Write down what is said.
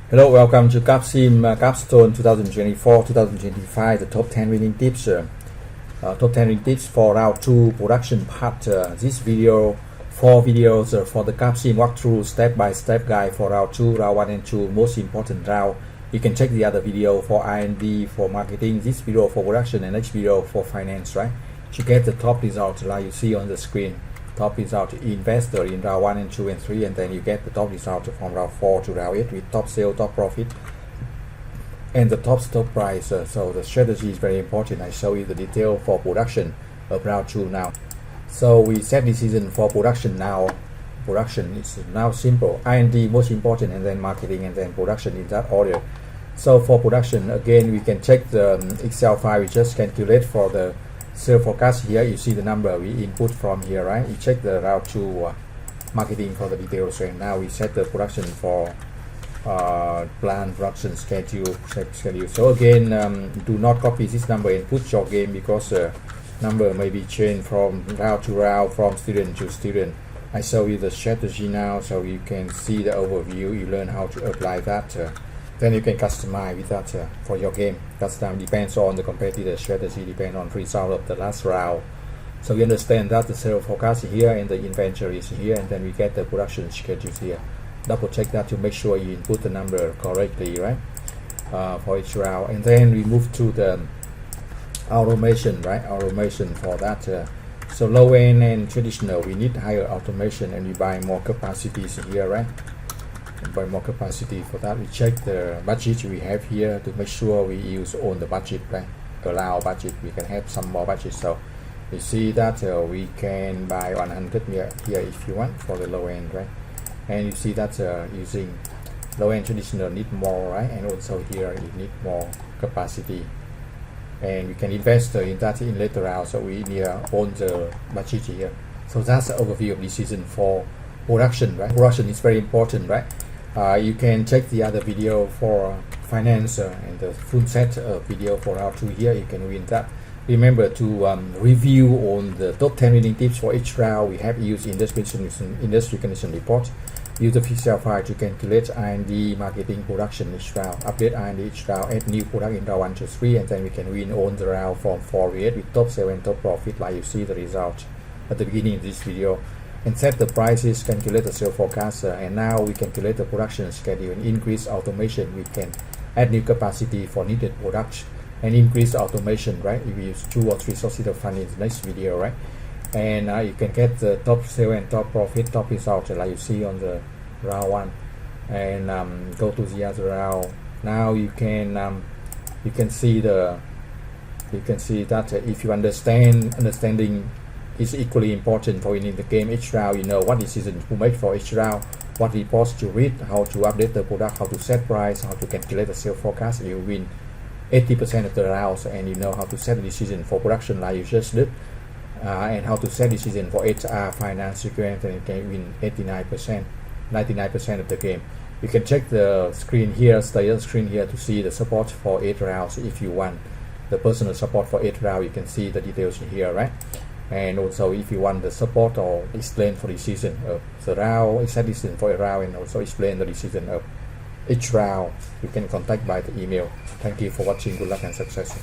Hello, welcome to CapSim Capstone 2024-2025, the top 10 winning tips. Top 10 winning tips for round 2 production part. This video, 4 videos for the CapSim walkthrough step-by-step guide for round 2, round 1 and 2, most important round. You can check the other video for R&D, for marketing, this video for production, and next video for finance, right? To get the top result like you see on the screen. Top result investor in round 1 and 2 and 3, and then you get the top result from round 4 to round 8 with top sale, top profit, and the top stock price. So the strategy is very important. I show you the detail for production of round 2 now. So we set decision for production now. Production is now simple. R&D most important, and then marketing, and then production in that order. So for production, again, we can check the Excel file. We just calculate for the sale forecast. Here you see the number we input from here, right? You check the round 2 marketing for the details, and now we set the production for plan production schedule. So again, do not copy this number and put your game, because number may be changed from round to round, from student to student. I show you the strategy now, so you can see the overview. You learn how to apply that. Then you can customize with that for your game. Custom depends on the competitor strategy, depends on result of the last round. So you understand that the sales forecast here and the inventory is here, and then we get the production schedule here. Double check that to make sure you input the number correctly, right? For each round. And then we move to the automation, right? Automation for that. So low end and traditional, we need higher automation, and we buy more capacities here, right? By more capacity. For that, we check the budget we have here to make sure we use all the budget, right? Allow budget, we can have some more budget. So you see that we can buy 100 here if you want for the low end, right? And you see that using low end traditional need more, right? And also here you need more capacity, and we can invest in that in later round. So we need own the budget here. So that's the overview of decision for production, right? Production is very important, right? You can check the other video for finance and the full set of video for round 2 here. You can win that. Remember to review on the top 10 winning tips for each round. We have used industry condition report. Use the Excel file to calculate R&D, marketing, production each round. Update R&D each round. Add new product in round 1 to 3, and then we can win on the round from 4 to 8 with top sale and top profit, like you see the result at the beginning of this video. And set the prices, calculate the sale forecast, and now we calculate the production schedule and increase automation. We can add new capacity for needed products and increase automation, right? If we use 2 or 3 sources of funding in the next video, right? And you can get the top sale and top profit, top result, like you see on the round 1, and go to the other round. Now you can see that if you understanding is equally important for winning the game. Each round, you know what decision to make for each round, what reports to read, how to update the product, how to set price, how to calculate the sales forecast. You win 80% of the rounds, and you know how to set a decision for production like you just did, and how to set decision for HR, finance, security, and you can win 99% of the game. You can check the screen here, stay on the screen here to see the support for 8 rounds. If you want the personal support for 8 rounds, you can see the details here, right? And also if you want the support or explain for decision of the round, set decision for a round, and also explain the decision of each round, you can contact by the email. Thank you for watching. Good luck and success.